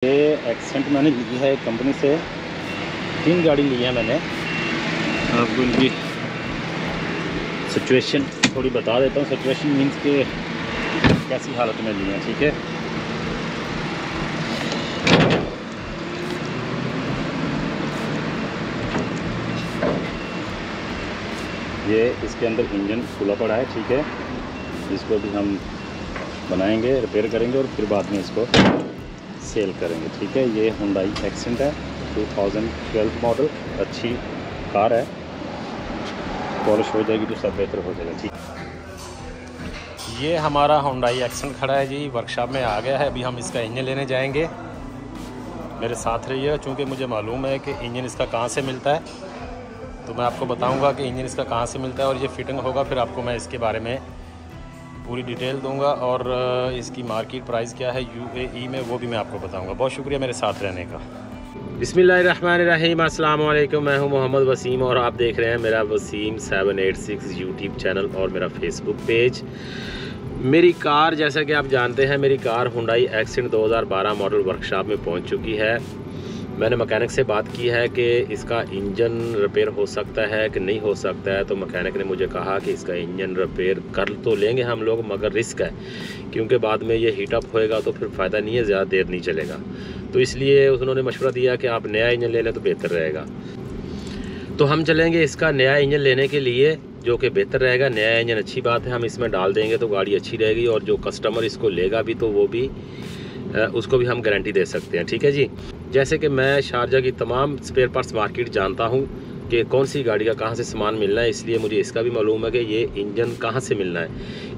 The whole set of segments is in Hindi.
ये एक्सेंट मैंने ली है एक कंपनी से, 3 गाड़ी ली है मैंने। आपको इनकी सिचुएशन थोड़ी बता देता हूँ। सिचुएशन मीन्स के कैसी हालत में ली है, ठीक है। ये इसके अंदर इंजन खुला पड़ा है, ठीक है। इसको भी हम बनाएंगे, रिपेयर करेंगे और फिर बाद में इसको सेल करेंगे, ठीक है। ये हुंडई एक्सेंट है, 2012 मॉडल, अच्छी कार है। पॉलिश हो जाएगी तो सब बेहतर हो जाएगा, ठीक। ये हमारा हुंडई एक्सेंट खड़ा है जी, वर्कशॉप में आ गया है। अभी हम इसका इंजन लेने जाएंगे, मेरे साथ रहिए। चूँकि मुझे मालूम है कि इंजन इसका कहाँ से मिलता है, तो मैं आपको बताऊंगा कि इंजन इसका कहाँ से मिलता है और ये फिटिंग होगा। फिर आपको मैं इसके बारे में पूरी डिटेल दूंगा और इसकी मार्केट प्राइस क्या है यूएई में, वो भी मैं आपको बताऊंगा। बहुत शुक्रिया मेरे साथ रहने का। बिस्मिल्लाहिर्रहमानिर्रहीम, अस्सलाम वालेकुम। मैं हूं मोहम्मद वसीम और आप देख रहे हैं मेरा वसीम 786 यूट्यूब चैनल और मेरा फेसबुक पेज। मेरी कार, जैसा कि आप जानते हैं, मेरी car Hyundai accent 2012 model workshop में पहुंच चुकी है। मैंने मैकेनिक से बात की है कि इसका इंजन रिपेयर हो सकता है कि नहीं हो सकता है। तो मैकेनिक ने मुझे कहा कि इसका इंजन रिपेयर कर तो लेंगे हम लोग, मगर रिस्क है, क्योंकि बाद में ये हीट अप होएगा तो फिर फ़ायदा नहीं है, ज़्यादा देर नहीं चलेगा। तो इसलिए उन्होंने मशवरा दिया कि आप नया इंजन ले लें तो बेहतर रहेगा। तो हम चलेंगे इसका नया इंजन लेने के लिए, जो कि बेहतर रहेगा। नया इंजन अच्छी बात है, हम इसमें डाल देंगे तो गाड़ी अच्छी रहेगी और जो कस्टमर इसको लेगा भी तो वो भी उसको भी हम गारंटी दे सकते हैं, ठीक है जी। जैसे कि मैं शारजा की तमाम स्पेयर पार्ट्स मार्केट जानता हूं कि कौन सी गाड़ी का कहां से सामान मिलना है, इसलिए मुझे इसका भी मालूम है कि ये इंजन कहां से मिलना है।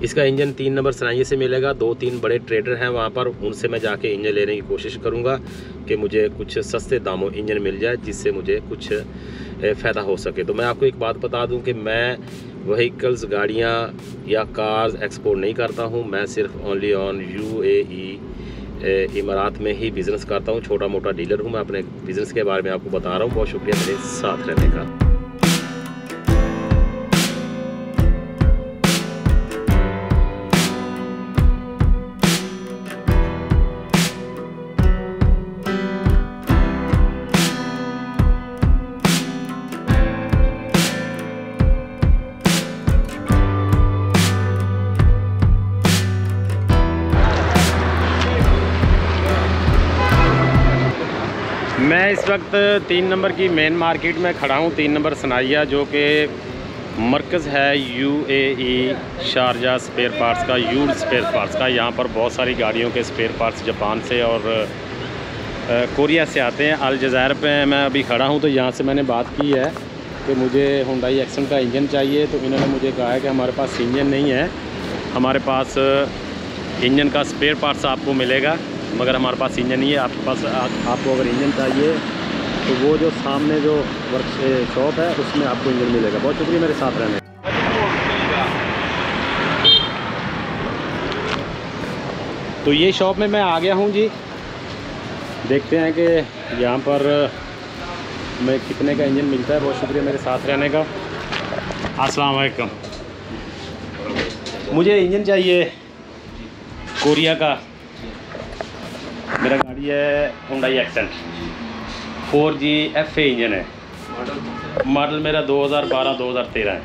इसका इंजन 3 नंबर सनाइए से मिलेगा। 2-3 बड़े ट्रेडर हैं वहां पर, उनसे मैं जाके इंजन लेने की कोशिश करूंगा कि मुझे कुछ सस्ते दामों इंजन मिल जाए, जिससे मुझे कुछ फ़ायदा हो सके। तो मैं आपको एक बात बता दूँ कि मैं व्हीकल्स, गाड़ियाँ या कार्स एक्सपोर्ट नहीं करता हूँ। मैं सिर्फ ओनली ऑन यूएई इमारात में ही बिज़नेस करता हूँ। छोटा मोटा डीलर हूँ। मैं अपने बिज़नेस के बारे में आपको बता रहा हूँ। बहुत शुक्रिया मेरे साथ रहने का। मैं इस वक्त 3 नंबर की मेन मार्केट में खड़ा हूँ। 3 नंबर सनाइया, जो कि मरकज़ है यूएई शारजा स्पेयर पार्ट्स का, यूड स्पेयर पार्ट्स का। यहाँ पर बहुत सारी गाड़ियों के स्पेयर पार्ट्स जापान से और कोरिया से आते हैं। अल जज़ायर पे मैं अभी खड़ा हूँ। तो यहाँ से मैंने बात की है कि मुझे हुंडई एक्सेंट का इंजन चाहिए। तो इन्होंने मुझे कहा है कि हमारे पास इंजन नहीं है, हमारे पास इंजन का स्पेयर पार्ट्स आपको मिलेगा, मगर हमारे पास इंजन नहीं है। आपके पास आपको अगर इंजन चाहिए तो वो जो सामने जो वर्क शॉप है उसमें आपको इंजन मिलेगा। बहुत शुक्रिया मेरे साथ रहने। तो ये शॉप में मैं आ गया हूँ जी। देखते हैं कि यहाँ पर मैं कितने का इंजन मिलता है। बहुत शुक्रिया मेरे साथ रहने का। अस्सलाम वालेकुम। मुझे इंजन चाहिए कोरिया का। मेरा गाड़ी है Hyundai accent 4G FA engine है। मॉडल मेरा 2012-2013 है।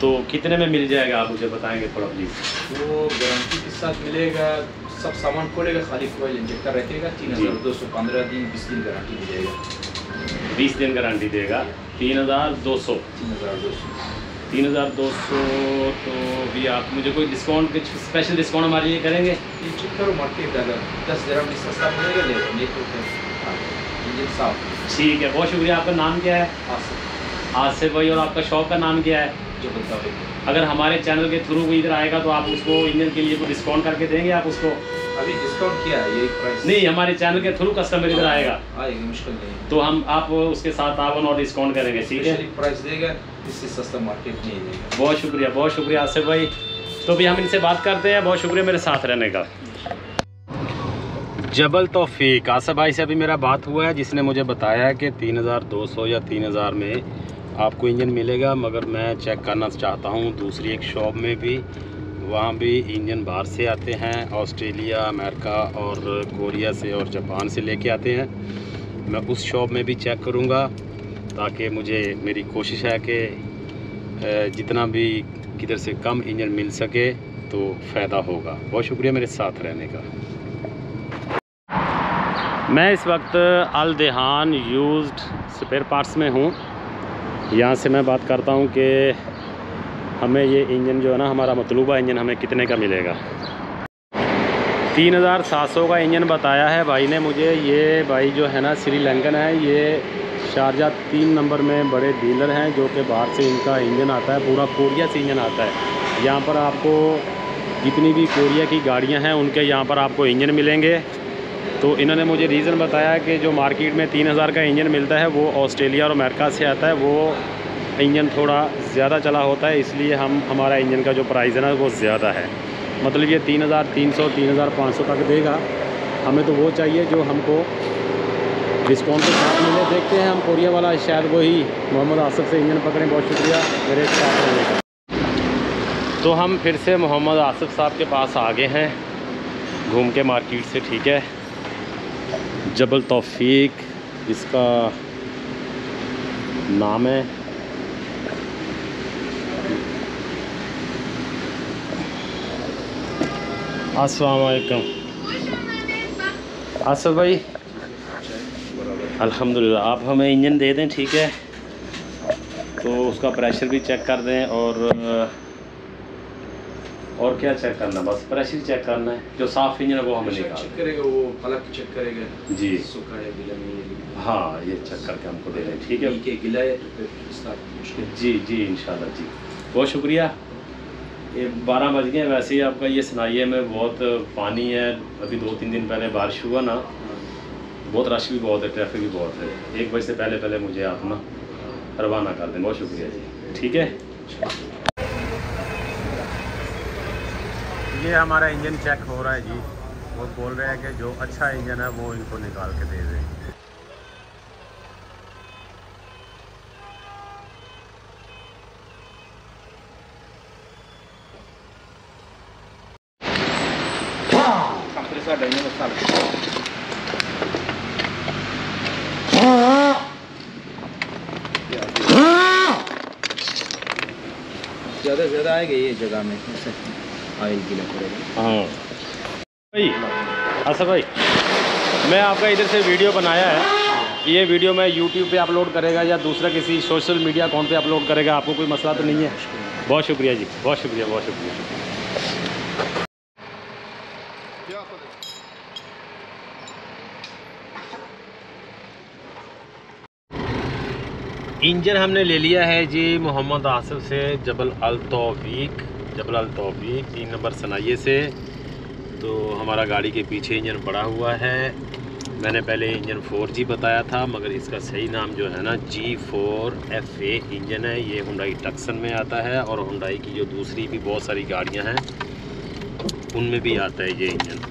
तो कितने में मिल जाएगा, आप मुझे बताएंगे थोड़ा प्लीज़। वो गारंटी के साथ मिलेगा, सब सामान खोलेगा, खाली कोयल इंजेक्टर रखेगा। 3215 दिन 20 दिन गारंटी मिलेगा। 20 दिन गारंटी देगा। 3200 तो भी आप मुझे कोई डिस्काउंट, कुछ स्पेशल डिस्काउंट हमारे लिए करेंगे? ये चेक करो मार्केट, अगर 10 dirham में सस्ता मिलेगा ले तो इंजन साफ। ठीक है, बहुत शुक्रिया। आपका नाम क्या है? आसिफ भाई। और आपका शॉप का नाम क्या है? जो बताओ। अगर हमारे चैनल के थ्रू इधर आएगा तो आप उसको इंजन के लिए कोई डिस्काउंट करके देंगे आप उसको? अभी डिस्काउंट किया है, यही प्राइस नहीं, हमारे चैनल के थ्रू कस्टमर इधर आएगा मुश्किल नहीं, तो हम आप उसके साथ आप और डिस्काउंट करेंगे, ठीक है? प्राइस देगा, इससे सस्ता मार्केट नहीं देगा। बहुत शुक्रिया आसिफ भाई। तो भी हम इनसे बात करते हैं। बहुत शुक्रिया मेरे साथ रहने का। जबल तौफीक, आसिफ भाई से अभी मेरा बात हुआ है, जिसने मुझे बताया कि 3200 या 3000 में आपको इंजन मिलेगा। मगर मैं चेक करना चाहता हूँ दूसरी एक शॉप में भी, वहाँ भी इंजन बाहर से आते हैं, ऑस्ट्रेलिया, अमेरिका और कोरिया से और जापान से लेके आते हैं। मैं उस शॉप में भी चेक करूँगा ताकि मुझे, मेरी कोशिश है कि जितना भी किधर से कम इंजन मिल सके तो फ़ायदा होगा। बहुत शुक्रिया मेरे साथ रहने का। मैं इस वक्त अल देहान यूज्ड स्पेयर पार्ट्स में हूँ। यहाँ से मैं बात करता हूँ कि हमें ये इंजन जो है ना, हमारा मतलूबा इंजन हमें कितने का मिलेगा। 3700 का इंजन बताया है भाई ने मुझे। ये भाई जो है ना श्रीलंकन है, ये शारजा 3 नंबर में बड़े डीलर हैं जो कि बाहर से इनका इंजन आता है, पूरा कोरिया से इंजन आता है। यहाँ पर आपको जितनी भी कोरिया की गाड़ियाँ हैं उनके यहाँ पर आपको इंजन मिलेंगे। तो इन्होंने मुझे रीज़न बताया कि जो मार्केट में 3000 का इंजन मिलता है वो ऑस्ट्रेलिया और अमेरिका से आता है, वो इंजन थोड़ा ज़्यादा चला होता है, इसलिए हमारा इंजन का जो प्राइस है ना वो ज़्यादा है। मतलब ये 3300 3500 तक देगा। हमें तो वो चाहिए जो हमको डिस्काउंट के साथ मिले। देखते हैं हम, कोरिया वाला शायद वही मोहम्मद आसिफ से इंजन पकड़ें। बहुत शुक्रिया मेरे साथ रहने का। तो हम फिर से मोहम्मद आसिफ साहब के पास आ गए हैं घूम के मार्केट से, ठीक है। जबल तौफीक इसका नाम है। अस्सलाम वालेकुम आसिफ भाई। अल्हम्दुलिल्लाह, आप हमें इंजन दे दें, ठीक है। तो उसका प्रेशर भी चेक कर दें और क्या चेक करना, बस प्रेशर चेक करना है। जो साफ़ इंजन है वो हमें निकाल चेक करेगा, वो फलक चेक करेगा जी, सूखा है गीला नहीं। हाँ ये चेक करके हमको दे दें, ठीक है। गीला है तो फिर स्टार्ट मुश्किल। जी जी इंशाल्लाह जी, बहुत शुक्रिया। ये 12 बज गए। वैसे ही आपका ये सुनाइए में बहुत पानी है। अभी 2-3 दिन पहले बारिश हुआ ना, बहुत रश भी बहुत है, ट्रैफिक भी बहुत है। 1 बजे से पहले मुझे आप ना रवाना कर दें। बहुत शुक्रिया जी, ठीक है। ये हमारा इंजन चेक हो रहा है जी। वो बोल रहे हैं कि जो अच्छा इंजन है वो इनको निकाल के दे दें। ज़्यादा से ज़्यादा आएगा ये जगह में, ऑयल गीला पड़ेगा। हाँ भाई, अच्छा भाई, मैं आपका इधर से वीडियो बनाया है। ये वीडियो मैं YouTube पे अपलोड करेगा या दूसरा किसी सोशल मीडिया अकाउंट पे अपलोड करेगा, आपको कोई मसला तो नहीं है? बहुत शुक्रिया जी, बहुत शुक्रिया, बहुत शुक्रिया। इंजन हमने ले लिया है जी मोहम्मद आसिफ से, जबल अल तौफीक 3 नंबर सनाइए से। तो हमारा गाड़ी के पीछे इंजन पड़ा हुआ है। मैंने पहले इंजन 4G बताया था, मगर इसका सही नाम जो है ना G4FA इंजन है। ये हुंडई टक्सन में आता है और हुंडई की जो दूसरी भी बहुत सारी गाड़ियां हैं उनमें भी आता है ये इंजन।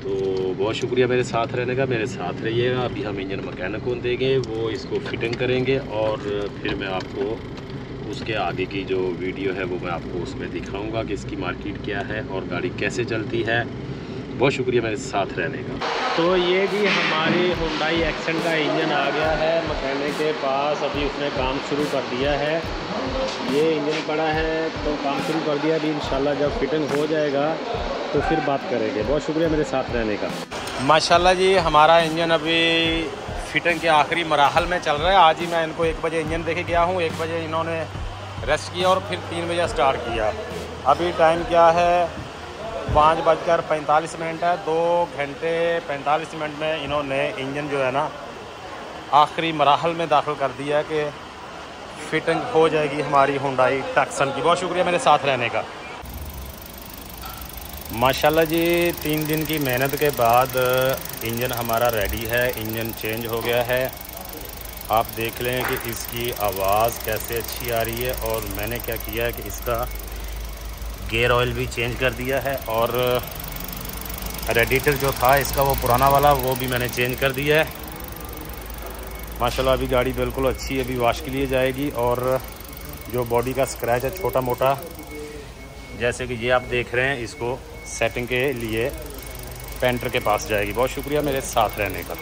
तो बहुत शुक्रिया मेरे साथ रहने का, मेरे साथ रहिएगा। अभी हम इंजन मैकेनिक को देंगे, वो इसको फिटिंग करेंगे और फिर मैं आपको उसके आगे की जो वीडियो है वो मैं आपको उसमें दिखाऊंगा कि इसकी मार्केट क्या है और गाड़ी कैसे चलती है। बहुत शुक्रिया मेरे साथ रहने का। तो ये भी हमारी हुंडई एक्सेंट का इंजन आ गया है मैकेनिक के पास। अभी उसने काम शुरू कर दिया है। ये इंजन पड़ा है तो काम शुरू कर दिया। अभी इंशाल्लाह जब फिटिंग हो जाएगा तो फिर बात करेंगे। बहुत शुक्रिया मेरे साथ रहने का। माशाल्लाह जी, हमारा इंजन अभी फिटिंग के आखिरी मराहल में चल रहा है। आज ही मैं इनको 1 बजे इंजन देके गया हूँ। 1 बजे इन्होंने रेस्ट किया और फिर 3 बजे स्टार्ट किया। अभी टाइम क्या है, 5:45 है। 2 घंटे 45 मिनट में इन्होंने इंजन जो है ना आखिरी मराहल में दाखिल कर दिया है कि फिटिंग हो जाएगी हमारी हुंडई टक्सन की। बहुत शुक्रिया मेरे साथ रहने का। माशाल्लाह जी, 3 दिन की मेहनत के बाद इंजन हमारा रेडी है। इंजन चेंज हो गया है। आप देख लें कि इसकी आवाज़ कैसे अच्छी आ रही है। और मैंने क्या किया है कि इसका गियर ऑयल भी चेंज कर दिया है और रेडिएटर जो था इसका वो पुराना वाला वो भी मैंने चेंज कर दिया है। माशाल्लाह अभी गाड़ी बिल्कुल अच्छी अभी वाश के लिए जाएगी। और जो बॉडी का स्क्रैच है छोटा मोटा जैसे कि ये आप देख रहे हैं, इसको सेटिंग के लिए पेंटर के पास जाएगी। बहुत शुक्रिया मेरे साथ रहने का।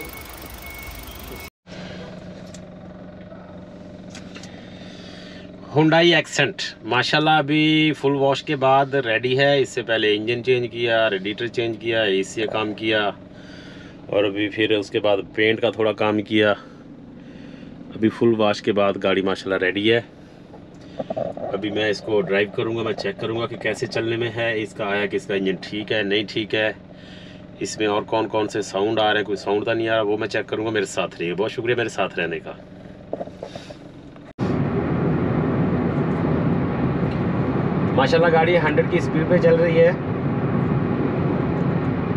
हुंडई एक्सेंट माशाल्लाह अभी फुल वॉश के बाद रेडी है। इससे पहले इंजन चेंज किया, रेडिएटर चेंज किया, एसी का काम किया और अभी फिर उसके बाद पेंट का थोड़ा काम किया। अभी फुल वॉश के बाद गाड़ी माशाल्लाह रेडी है। अभी मैं इसको ड्राइव करूंगा, मैं चेक करूंगा कि कैसे चलने में है, इसका आया कि इसका इंजन ठीक है नहीं ठीक है, इसमें और कौन कौन से साउंड आ रहे हैं, कोई साउंड तो नहीं आ रहा, वो मैं चेक करूंगा। मेरे साथ रहिए। बहुत शुक्रिया मेरे साथ रहने का। माशाल्लाह गाड़ी 100 की स्पीड पे चल रही है,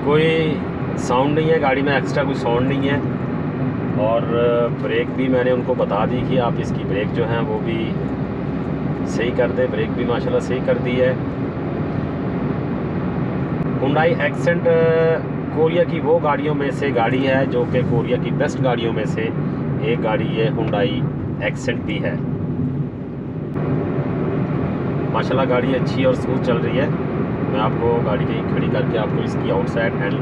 कोई साउंड नहीं है गाड़ी में, एक्स्ट्रा कोई साउंड नहीं है। और ब्रेक भी मैंने उनको बता दी कि आप इसकी ब्रेक जो है वो भी सही कर दे। ब्रेक भी माशाल्लाह सही कर दी है। हुंडई एक्सेंट कोरिया की वो गाड़ियों में से गाड़ी है जो कि कोरिया की बेस्ट गाड़ियों में से एक गाड़ी ये हुंडई एक्सेंट भी है। माशाल्लाह गाड़ी अच्छी और स्मूथ चल रही है। मैं आपको गाड़ी कहीं खड़ी करके आपको इसकी आउटसाइड एंड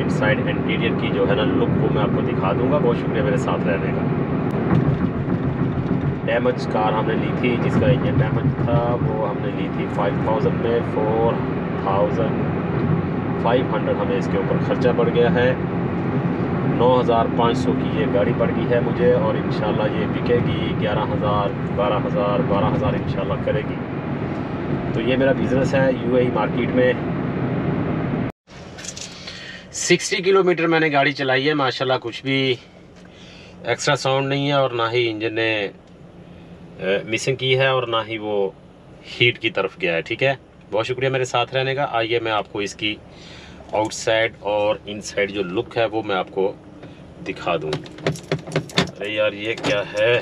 इनसाइड इंटीरियर की जो है ना लुक वो मैं आपको दिखा दूंगा। बहुत शुक्रिया मेरे साथ रहने का। डैमेज कार हमने ली थी, जिसका इंजन डैमेज था वो हमने ली थी 5000 में। 4500 हमें इसके ऊपर खर्चा पड़ गया है। 9500 की ये गाड़ी पड़ गई है मुझे और इंशाल्लाह ये बिकेगी 11000 12000 इंशाल्लाह करेगी। तो ये मेरा बिज़नेस है यूएई मार्केट में। 60 किलोमीटर मैंने गाड़ी चलाई है माशाल्लाह, कुछ भी एक्स्ट्रा साउंड नहीं है और ना ही इंजन ने मिसिंग की है और ना ही वो हीट की तरफ गया है। ठीक है, बहुत शुक्रिया मेरे साथ रहने का। आइए मैं आपको इसकी आउटसाइड और इनसाइड जो लुक है वो मैं आपको दिखा दूं। अरे यार ये क्या है,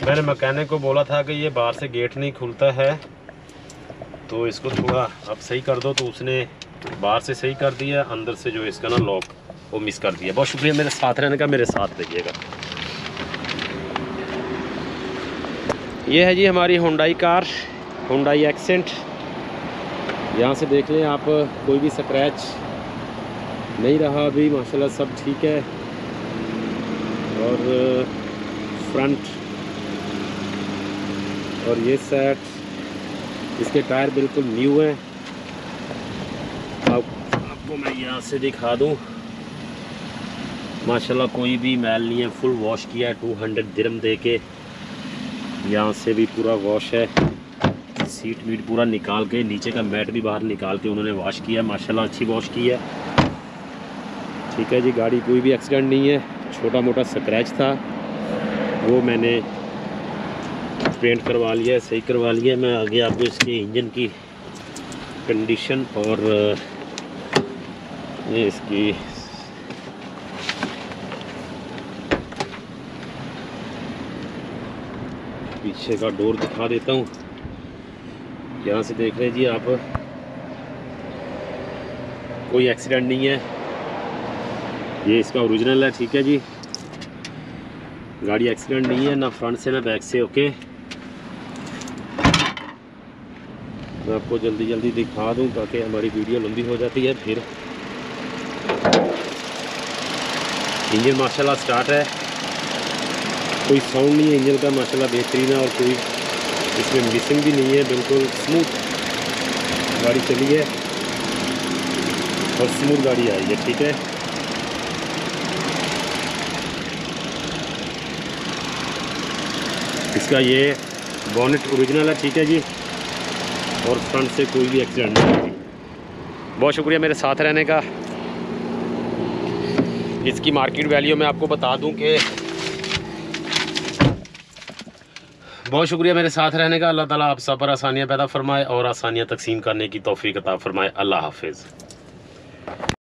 मैंने मैकेनिक को बोला था कि ये बाहर से गेट नहीं खुलता है तो इसको थोड़ा अब सही कर दो, तो उसने बाहर से सही कर दिया, अंदर से जो इसका ना लॉक वो मिस कर दिया। बहुत शुक्रिया मेरे साथ रहने का, मेरे साथ रहिएगा। ये है जी हमारी हुंडई कार, हुंडई एक्सेंट। यहाँ से देख लें आप, कोई भी स्क्रैच नहीं रहा अभी माशाल्लाह, सब ठीक है। और फ्रंट और ये सेट, इसके टायर बिल्कुल न्यू हैं। आपको मैं यहाँ से दिखा दूँ, माशाल्लाह कोई भी मैल नहीं है, फुल वॉश किया है 200 दिरहम दे के। यहाँ से भी पूरा वॉश है, सीट वीट पूरा निकाल के, नीचे का मैट भी बाहर निकाल के उन्होंने वॉश किया है माशाल्लाह, अच्छी वॉश की है। ठीक है जी, गाड़ी कोई भी एक्सीडेंट नहीं है, छोटा मोटा स्क्रैच था वो मैंने पेंट करवा लिया है, सही करवा लिया है। मैं आगे आपको इसके इंजन की कंडीशन और ये इसकी पीछे का डोर दिखा देता हूँ। यहाँ से देख रहे जी आप, कोई एक्सीडेंट नहीं है, ये इसका ओरिजिनल है। ठीक है जी, गाड़ी एक्सीडेंट नहीं है, ना फ्रंट से ना बैक से। ओके, मैं आपको जल्दी जल्दी दिखा दूं ताकि हमारी वीडियो लंबी हो जाती है फिर। इंजन माशाल्लाह स्टार्ट है, कोई साउंड नहीं है इंजन का, माशाल्लाह बेहतरीन है और कोई इसमें मिसिंग भी नहीं है, बिल्कुल स्मूथ गाड़ी चली है और स्मूथ गाड़ी आई है। ठीक है, इसका ये बोनेट ओरिजिनल है। ठीक है जी, और फ्रंट से कोई भी एक्सीडेंट नहीं है। बहुत शुक्रिया मेरे साथ रहने का। इसकी मार्केट वैल्यू मैं आपको बता दूं कि बहुत शुक्रिया मेरे साथ रहने का। अल्लाह ताला आप सब पर आसानियाँ पैदा फरमाए और आसानियाँ तकसीम करने की तौफीक अता फरमाए। अल्लाह हाफिज़।